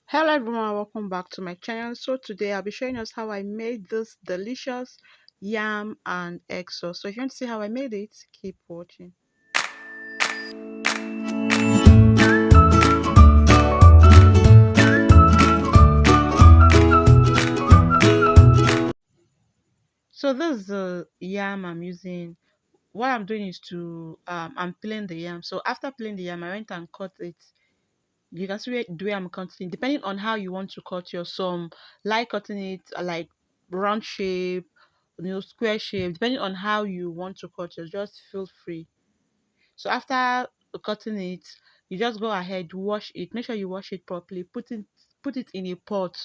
Hello everyone, welcome back to my channel. So today I'll be showing us how I made this delicious yam and egg sauce. So if you want to see how I made it, keep watching. So this is the yam I'm using. What I'm doing is I'm peeling the yam. So after peeling the yam, I went and cut it. You can see the way I'm cutting, depending on how you want to cut your some like cutting it like round shape, square shape, depending on how you want to cut it, just feel free. So after cutting it, you just go ahead, wash it. Make sure you wash it properly. Put it in a pot.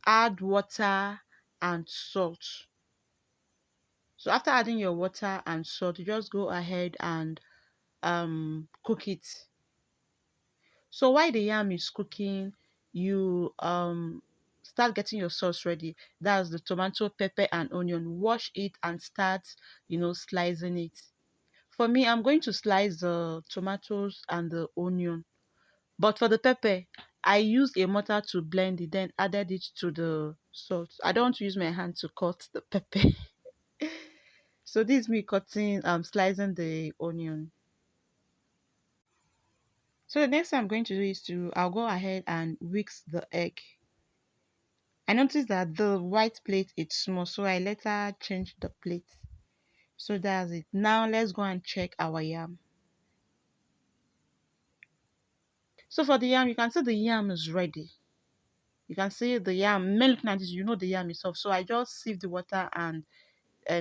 Add water and salt. So after adding your water and salt, you just go ahead and cook it. So while the yam is cooking, you start getting your sauce ready. That's the tomato, pepper, and onion. Wash it and start, slicing it. For me, I'm going to slice the tomatoes and the onion. But for the pepper, I used a mortar to blend it, then added it to the salt. I don't want to use my hand to cut the pepper. So this is me cutting, slicing the onion. So the next thing I'm going to do is I'll go ahead and whisk the egg. I noticed that the white plate is small, so I later changed the plate. So that's it. Now let's go and check our yam. So for the yam, you can see the yam is ready. You can see the yam. Men looking at this, you know the yam is soft. So I just sieve the water and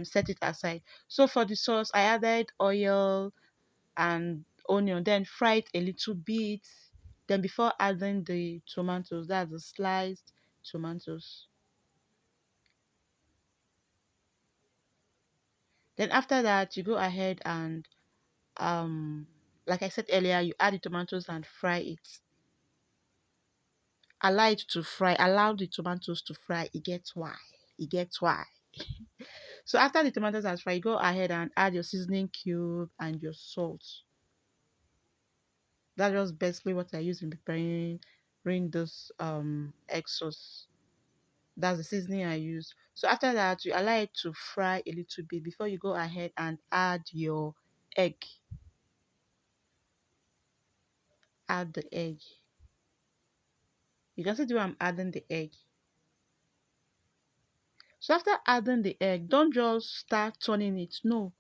set it aside. So for the sauce, I added oil and onion, then fried a little bit. Then before adding the tomatoes, that's the sliced tomatoes. Then after that, you go ahead and like I said earlier, you add the tomatoes and fry it. Allow it to fry. Allow the tomatoes to fry. It gets why. It gets why. So after the tomatoes are fried, go ahead and add your seasoning cube and your salt. That's just basically what I use in preparing this egg sauce. That's the seasoning I use. So after that, you allow it to fry a little bit before you go ahead and add your egg. Add the egg. You can see the way I'm adding the egg. So after adding the egg, don't just start turning it. No.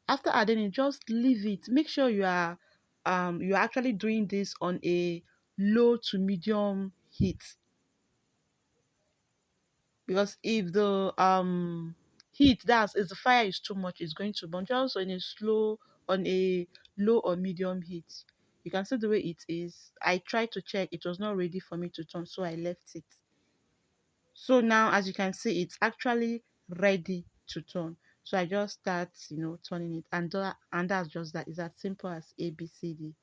After adding it, just leave it. Make sure you're actually doing this on a low to medium heat. Because if the heat that's if the fire is too much, it's going to burn. Just on a low or medium heat. You can see the way it is. I tried to check, it was not ready for me to turn, so I left it. So now as you can see, it's actually ready to turn. So I just start, turning it, and that's just that. It's as simple as ABCD.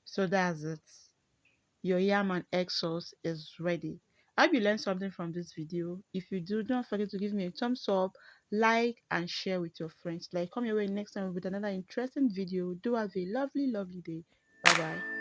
So that's it. Your yam and egg sauce is ready. I hope you learned something from this video. If you do, don't forget to give me a thumbs up, like, and share with your friends. Like, come your way next time with another interesting video. Do have a lovely, lovely day. Bye bye.